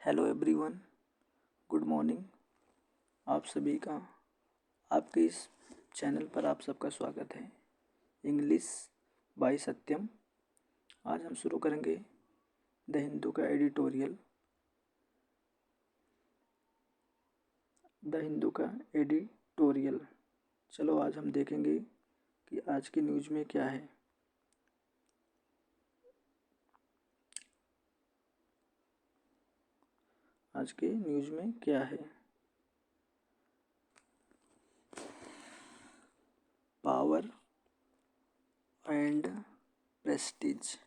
Hello everyone, good morning. आप सभी का आपके इस चैनल पर आप सबका स्वागत है। इंग्लिश बाय सत्यम। आज हम शुरू करेंगे द हिंदू का एडिटोरियल। द हिंदू का एडिटोरियल। चलो आज हम देखेंगे कि आज की न्यूज़ में क्या है। आज के न्यूज़ में क्या है। पावर एंड प्रेस्टीज,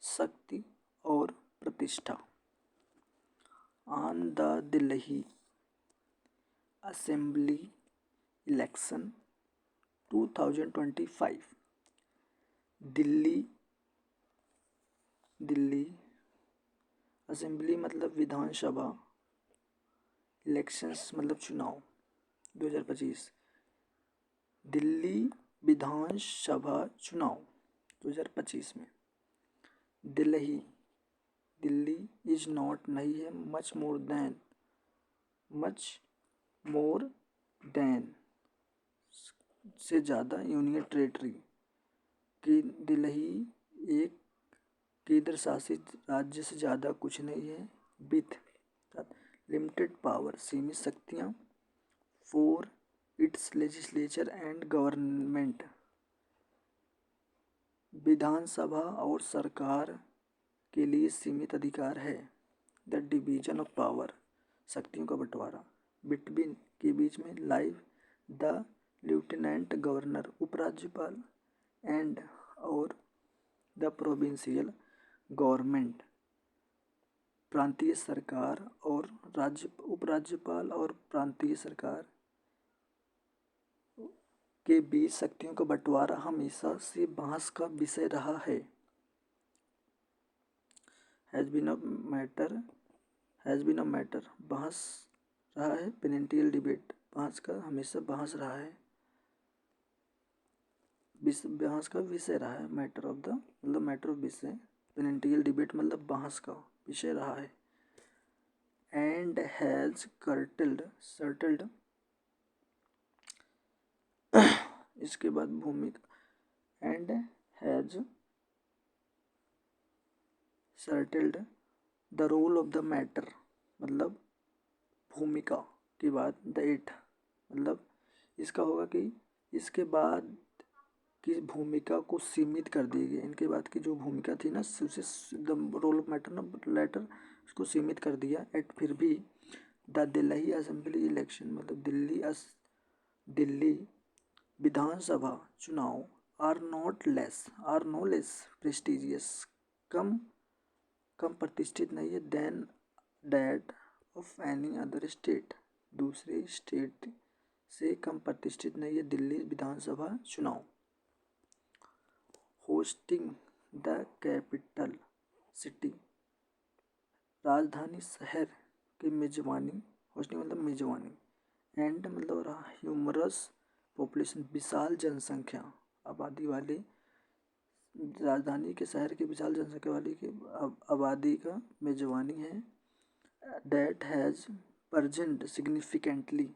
शक्ति और प्रतिष्ठा। On the Delhi assembly election 2025, Delhi assembly मतलब विधानसभा, इलेक्शंस मतलब चुनाव 2025। दिल्ली विधानसभा चुनाव 2025 में दिल्ली इज नॉट नहीं है, मच मोर देन से ज़्यादा यूनियन टेरेटरी कि दिल्ली एक केंद्र शासित राज्य से ज़्यादा कुछ नहीं है। विथ लिमिटेड पावर, सीमित शक्तियाँ। For its legislature and government, विधानसभा और सरकार के लिए सीमित अधिकार है। द डिवीजन ऑफ पावर, शक्तियों का बंटवारा। बिटवीन के बीच में, लाइव द लेफ्टिनेंट गवर्नर उपराज्यपाल एंड और द प्रोविंशियल गवर्नमेंट, प्रांतीय सरकार और राज्य उपराज्यपाल और प्रांतीय सरकार के बीच शक्तियों का बंटवारा हमेशा से बहस का विषय रहा है। हैज़ बीन अ मैटर, बहस रहा है। पेरेंटियल डिबेट, बहस का हमेशा बहस रहा है, बहस का विषय रहा है। मैटर ऑफ द मतलब मैटर ऑफ विषय, पेरेंटियल डिबेट मतलब बहस का विषय रहा है। एंड हैज़ सर्टल्ड, इसके बाद भूमिका। And has settled the role of the matter मतलब भूमिका के बाद द इट मतलब इसका होगा कि इसके बाद की भूमिका को सीमित कर दी गई। इनके बाद की जो भूमिका थी ना, उसे द रोल ऑफ मैटर ना लेटर उसको सीमित कर दिया। एट फिर भी द दिल्ली असेंबली इलेक्शन मतलब दिल्ली विधानसभा चुनाव आर नो लेस प्रेस्टिजियस, कम प्रतिष्ठित नहीं है then that of any other state, दूसरे स्टेट से कम प्रतिष्ठित नहीं है दिल्ली विधानसभा चुनाव। होस्टिंग द कैपिटल सिटी, राजधानी शहर की मेजबानी। होस्टिंग मतलब मेजबानी। एंड मतलब ह्यूमरस पॉपुलेशन, विशाल जनसंख्या आबादी वाली, राजधानी के शहर की विशाल जनसंख्या वाली की आबादी का मेजबानी है। दैट हैज़ बर्जेंड सिग्निफिकेंटली,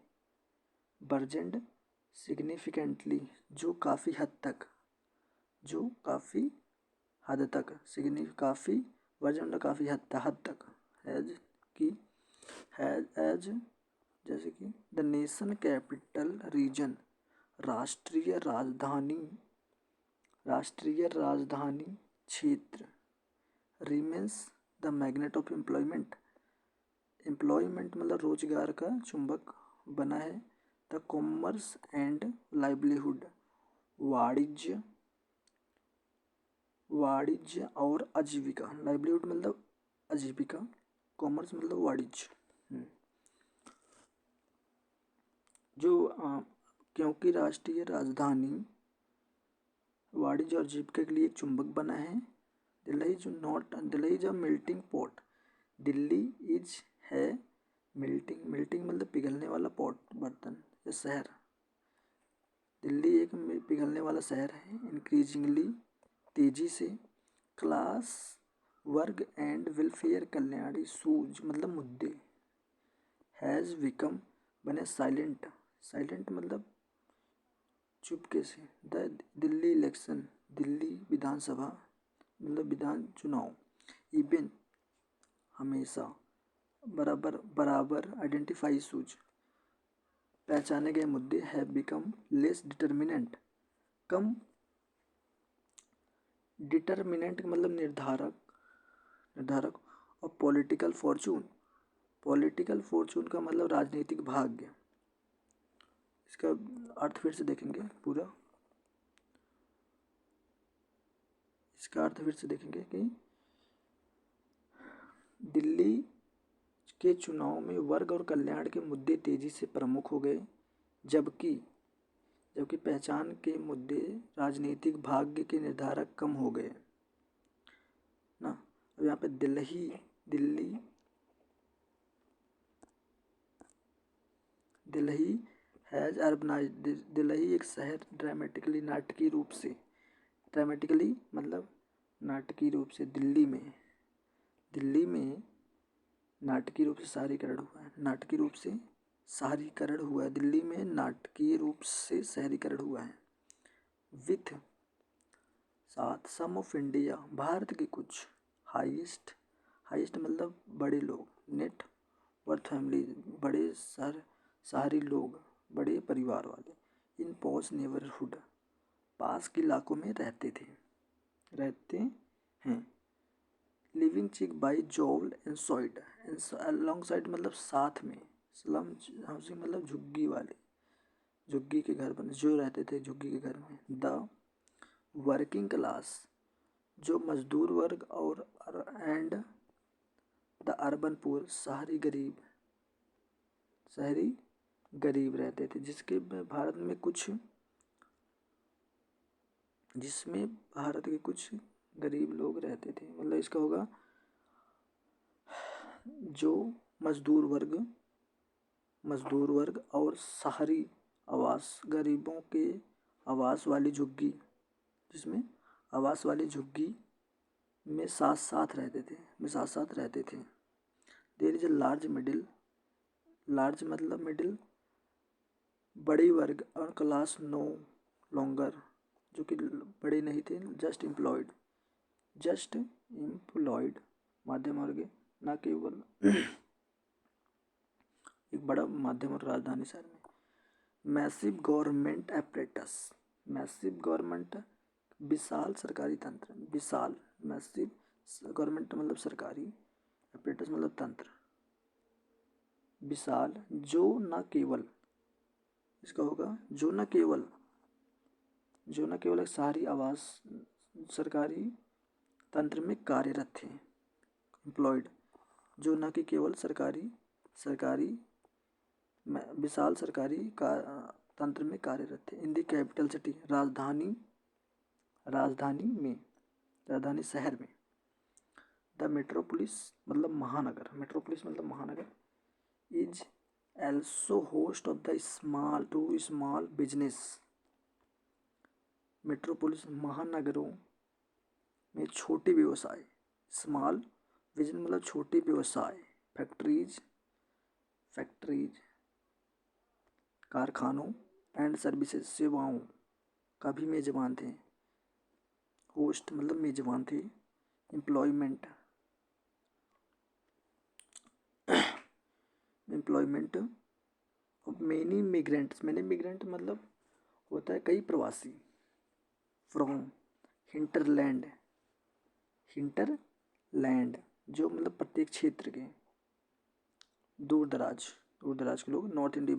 जो काफ़ी हद तक काफ़ी वर्जन काफ़ी हद तक एज जैसे कि द नेशन कैपिटल रीजन, राष्ट्रीय राजधानी क्षेत्र। Remains the magnet of employment मतलब रोजगार का चुंबक बना है। द कॉमर्स एंड लाइवलीहुड, वाणिज्य और आजीविका। लाइवलीहुड मतलब आजीविका, कॉमर्स मतलब वाणिज्य। क्योंकि राष्ट्रीय राजधानी वाणिज्य और आजीविका के लिए एक चुंबक बना है। Delhi is a melting pot, Delhi is है मेल्टिंग मतलब पिघलने वाला पॉट, बर्तन या शहर। दिल्ली एक पिघलने वाला शहर है। इंक्रीजिंगली तेजी से, क्लास वर्ग एंड वेलफेयर कल्याण इशूज मतलब मुद्दे हैज़ बिकम बने साइलेंट। साइलेंट मतलब चुपके से। द दिल्ली इलेक्शन दिल्ली विधानसभा मतलब विधान चुनाव इवन हमेशा बराबर बराबर आइडेंटिफाई इशूज पहचाने गए मुद्दे have become less determinant come determinant मतलब निर्धारक और पॉलिटिकल फॉर्चून का मतलब राजनीतिक भाग्य। इसका अर्थ फिर से देखेंगे पूरा। इसका अर्थ फिर से देखेंगे कि दिल्ली के चुनाव में वर्ग और कल्याण के मुद्दे तेजी से प्रमुख हो गए, जबकि पहचान के मुद्दे राजनीतिक भाग्य के निर्धारक कम हो गए ना। अब यहाँ पे दिल्ली हैज अर्बनाइज्ड। दिल्ली एक शहर ड्रामेटिकली मतलब नाटकीय रूप से दिल्ली में नाटकीय रूप से शहरीकरण हुआ है। दिल्ली में नाटकीय रूप से शहरीकरण हुआ है। विथ साथ सम ऑफ इंडिया भारत के कुछ हाईएस्ट मतलब बड़े लोग नेट वर्थ फैमिली बड़े शहरी लोग बड़े परिवार वाले इन पॉश नेबरहुड पास के इलाकों में रहते हैं। लिविंग चिक बाई जोल एंसॉइड अलॉन्ग साइड मतलब साथ में। स्लम हाउसिंग मतलब झुग्गी के घर बने जो रहते थे झुग्गी के घर में। द वर्किंग क्लास जो मजदूर वर्ग और एंड द अर्बन पुअर शहरी गरीब रहते थे, जिसमें भारत के कुछ गरीब लोग रहते थे। मतलब इसका होगा जो मजदूर वर्ग और शहरी आवास गरीबों के आवास वाली झुग्गी में साथ साथ रहते थे। देयर इज ए लार्ज मतलब मिडिल बड़ी वर्ग और क्लास नो लॉन्गर जो कि बड़े नहीं थे। जस्ट एम्प्लॉयड मध्यम वर्ग न केवल एक बड़ा माध्यम और राजधानी शहर में। मैसिव गवर्नमेंट विशाल सरकारी तंत्र। मैसिव गवर्नमेंट मतलब सरकारी एपरेटस मतलब तंत्र। विशाल जो न केवल एक शहरी आवास सरकारी तंत्र में कार्यरत थे। एम्प्लॉयड जो न कि केवल सरकारी विशाल सरकारी तंत्र में कार्यरत थे। इन द कैपिटल सिटी राजधानी शहर में। द मेट्रोपोलिस मतलब महानगर is also host of the small business. Metropolis महानगरों में छोटे व्यवसाय स्मॉल बिजनेस मतलब छोटे व्यवसाय फैक्ट्रीज कारखानों एंड सर्विसेज सेवाओं का भी मेजबान थे। होस्ट मतलब मेजबान थे। एम्प्लॉयमेंट ऑफ मैनी मिग्रेंट्स मतलब होता है कई प्रवासी। फ्रॉम हिंटरलैंड जो मतलब प्रत्येक क्षेत्र के दूर दराज के लोग। नॉर्थ इंडिया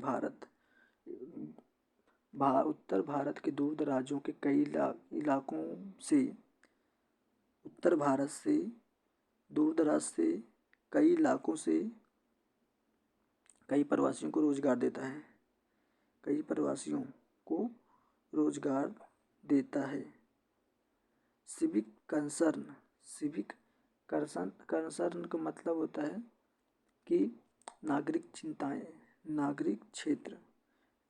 उत्तर भारत के दूर दराजों के कई इलाकों से उत्तर भारत से दूर दराज से कई इलाकों से कई प्रवासियों को रोजगार देता है। सिविक कंसर्न का मतलब होता है कि नागरिक क्षेत्र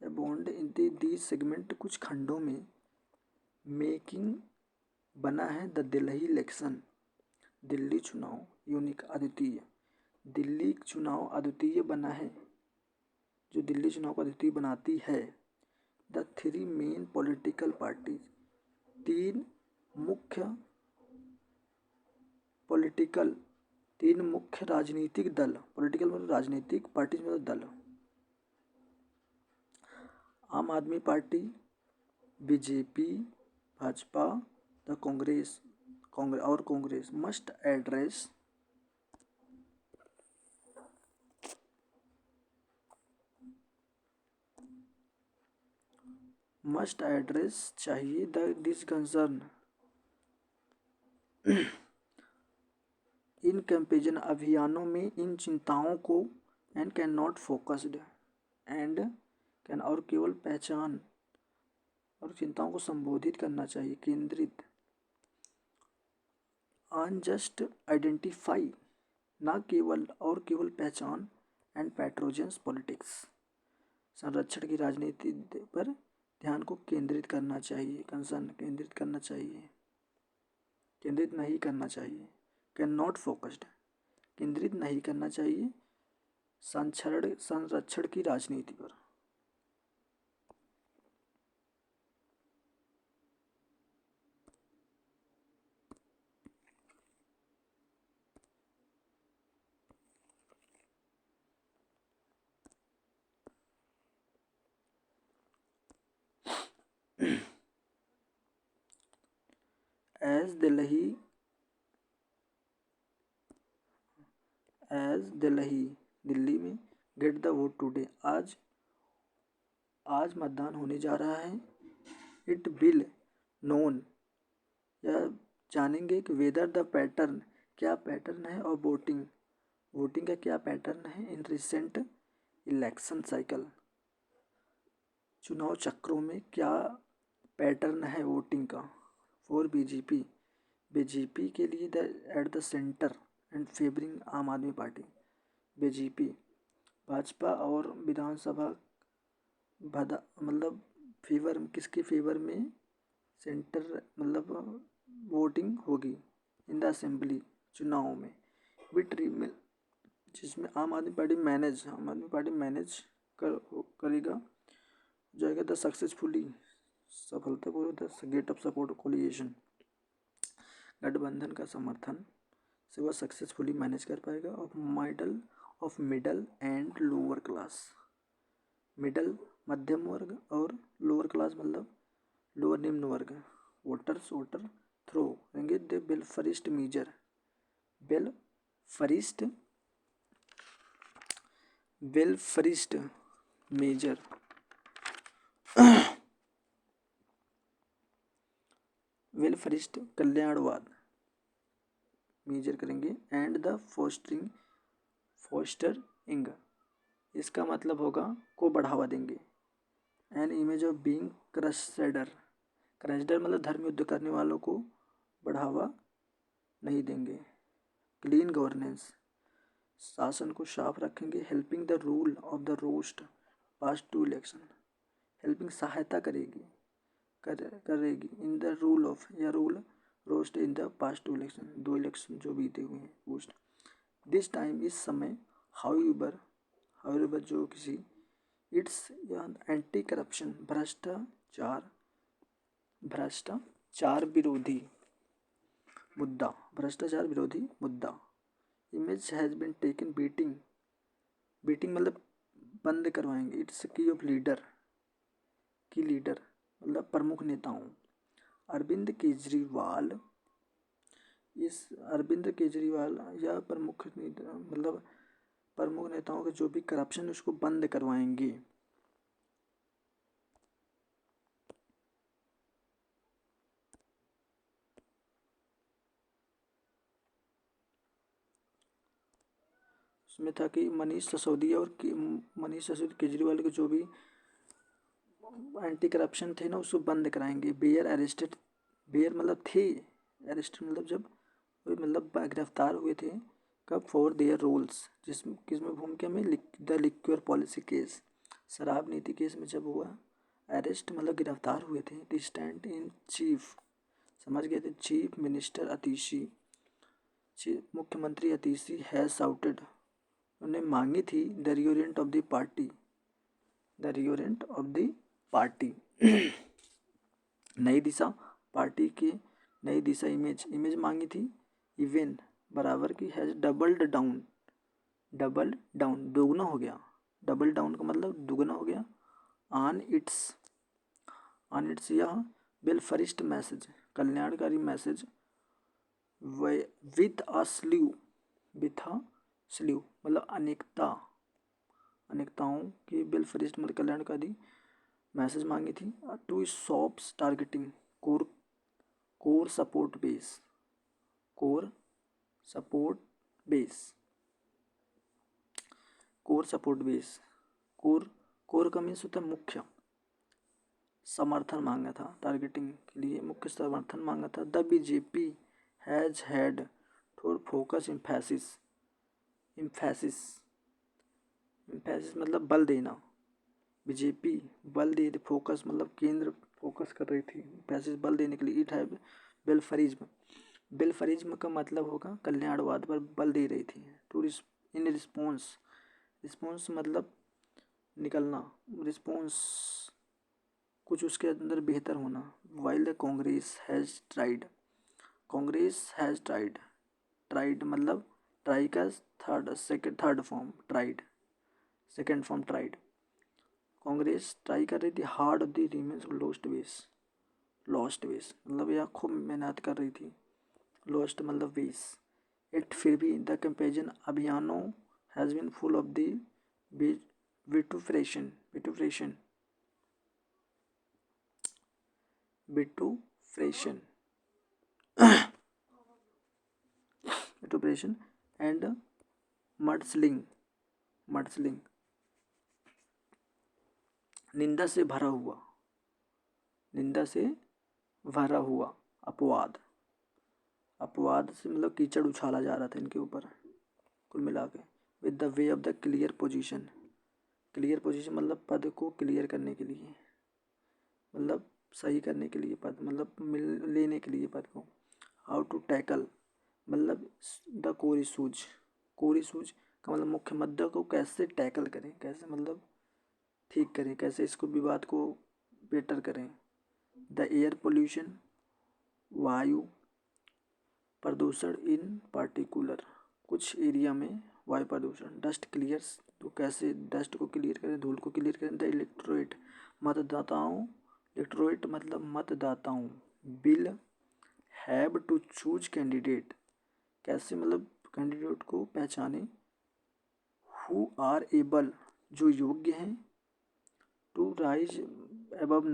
बॉन्ड इन दी सेगमेंट कुछ खंडों में मेकिंग बना है। द दिल्ली इलेक्शन दिल्ली चुनाव यूनिक अद्वितीय, दिल्ली चुनाव अद्वितीय बना है, जो दिल्ली चुनाव को अद्वितीय बनाती है। The three main political parties, तीन मुख्य राजनीतिक दल, पॉलिटिकल मतलब राजनीतिक, पार्टीज मतलब दल, आम आदमी party, BJP, Bhajpa, the Congress और कांग्रेस मस्ट एड्रेस चाहिए दिस कंसर्न इन कैंपेजन, अभियानों में इन चिंताओं को, and can not focused and can, और केवल पहचान और चिंताओं को संबोधित करना चाहिए, केंद्रित, ऑन जस्ट आइडेंटिफाई, ना केवल और केवल पहचान, एंड पैट्रोजेंस पॉलिटिक्स, संरक्षण की राजनीति पर ध्यान को केंद्रित करना चाहिए, कंसर्न केंद्रित करना चाहिए, केंद्रित नहीं करना चाहिए, कैन नॉट फोकस्ड केंद्रित नहीं करना चाहिए, संरक्षण की राजनीति पर। एज दिल्ली, दिल्ली में, गेट द वोट टुडे, आज मतदान होने जा रहा है। इट विल नोन, यह जानेंगे कि वेदर द पैटर्न, क्या पैटर्न है, और वोटिंग का क्या पैटर्न है, इन रिसेंट इलेक्शन साइकिल, चुनाव चक्रों में क्या पैटर्न है वोटिंग का। फॉर बीजेपी के लिए at the centre and favouring आम आदमी पार्टी, बीजेपी, भाजपा और विधानसभा मतलब फेवर, किसके फेवर में, सेंटर मतलब वोटिंग होगी, इन द असेंबली, चुनाव में, जिसमें आम आदमी पार्टी मैनेज करेगा जाएगा, द सक्सेसफुली, सफलतापूर्वक, the gate of support coalition, गठबंधन का समर्थन से वह सक्सेसफुली मैनेज कर पाएगा, of middle and lower class, middle मध्यम वर्ग और लोअर क्लास मतलब लोअर निम्न वर्ग, वोटर थ्रो करेंगे द वेलफरिस्ट मेजर वेलफरिस्ट कल्याणवाद मेजर करेंगे, एंड द फोस्टरिंग, इसका मतलब होगा को बढ़ावा देंगे, an image of being crusader मतलब धर्म युद्ध करने वालों को बढ़ावा नहीं देंगे, क्लीन गवर्नेंस, शासन को साफ रखेंगे, helping the rule of the roost past two election, helping सहायता करेगी इन द रूल ऑफ, या rule roost in the past two election, 2 election जो बीते हुए हैं पोस्ट, दिस टाइम, इस समय, हाउएवर जो किसी, इट्स एंटी करप्शन, भ्रष्टाचार विरोधी मुद्दा, image has been taken beating मतलब बंद करवाएंगे, इट्स की ऑफ लीडर मतलब प्रमुख नेताओं, अरविंद केजरीवाल या प्रमुख नेताओं के जो भी करप्शन उसको बंद करवाएंगे। उसमें था कि मनीष सिसोदिया केजरीवाल के जो भी एंटी करप्शन थे ना उसको बंद कराएंगे। बेयर मतलब थे, अरेस्टेड मतलब जब गिरफ्तार हुए थे, कब, फॉर देयर रोल्स, किसमें भूमिका में, द लिक्वर पॉलिसी केस, शराब नीति केस में जब हुआ अरेस्ट मतलब गिरफ्तार हुए थे, द स्टैंड इन चीफ, समझ गए थे, चीफ मिनिस्टर आतिशी मुख्यमंत्री अतीशी हैज शाउटेड, उन्हें मांगी थी the reorient of the party, the reorient of the party नई दिशा, पार्टी की नई दिशा, इमेज मांगी थी, इवन बराबर की, has doubled down, double down दोगुना हो गया, डबल डाउन का मतलब दुगना हो गया, ऑन इट्स यह वेलफरिस्ट मैसेज, कल्याणकारी message, with a sleeve, with a sleeve मतलब अनेकताओं की, वेलफरिस्ट मतलब कल्याणकारी मैसेज मांगी थी, to shops targeting core support base, core support base, core का मीन्स होता है मुख्य, समर्थन मांगा था, टारगेटिंग के लिए मुख्य समर्थन मांगा था। The BJP has had for focus emphasis मतलब बल देना, बीजेपी बल दे, फोकस मतलब केंद्र, फोकस कर रही थी, इम्फेसिस बल देने के लिए। इट हैव वेलफरिज्म का मतलब होगा कल्याणवाद पर बल दे रही थी। टू इन रिस्पॉन्स मतलब निकलना, रिस्पॉन्स कुछ उसके अंदर बेहतर होना। While the Congress has tried मतलब ट्राई का third form tried, second form tried. Congress try कर रही थी हार्ड द रिमेन्स लॉस्ट वेस मतलब यह खूब मेहनत कर रही थी, लॉस्ट मतलब वेस। इट फिर भी द कंपेरिजन अभियानों has been full of the vituperation and mudslinging, निंदा से भरा हुआ, अपवाद से मतलब कीचड़ उछाला जा रहा था इनके ऊपर कुल मिला के। With the way of the clear position मतलब पद को क्लियर करने के लिए, मतलब सही करने के लिए पद, मतलब लेने के लिए पद को। हाउ टू टैकल मतलब द कोर इशूज का मतलब मुख्य मुद्दा को कैसे टैकल करें, कैसे मतलब ठीक करें, कैसे इसको विवाद को बेटर करें। द एयर पोल्यूशन वायु प्रदूषण, इन पार्टिकुलर कुछ एरिया में वायु प्रदूषण। डस्ट क्लियर्स तो कैसे डस्ट को क्लियर करें, धूल को क्लियर करें। द इलेक्टोरेट मतलब मतदाताओं will have to choose candidate, कैसे मतलब कैंडिडेट को पहचाने। हु आर एबल जो योग्य हैं, टू राइज एबव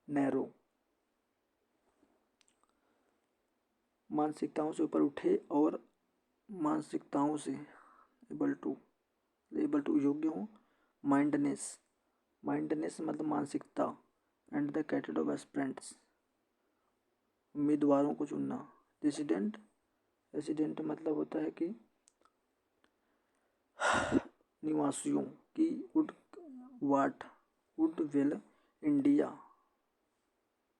नैरो मानसिकताओं से ऊपर उठे और मानसिकताओं से एबल टू योग्य हो। माइंडनेस मतलब मानसिकता। And the category of aspirants उम्मीदवारों को चुनना। रेसिडेंट मतलब होता है कि निवासियों की। वुडविल इंडिया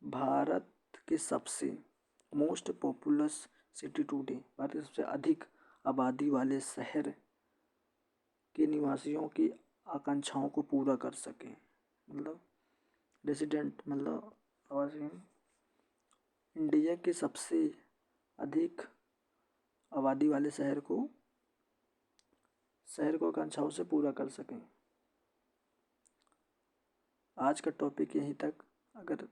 भारत के सबसे most populous city today, Bharat के सबसे अधिक आबादी वाले शहर के निवासियों की आकांक्षाओं को पूरा कर सके। मतलब रेसिडेंट मतलब आवासीय, इंडिया के सबसे अधिक आबादी वाले शहर को आकांक्षाओं से पूरा कर सकें। आज का टॉपिक यहीं तक। अगर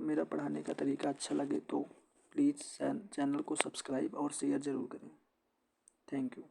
मेरा पढ़ाने का तरीका अच्छा लगे तो प्लीज़ चैनल को सब्सक्राइब और शेयर ज़रूर करें। Thank you.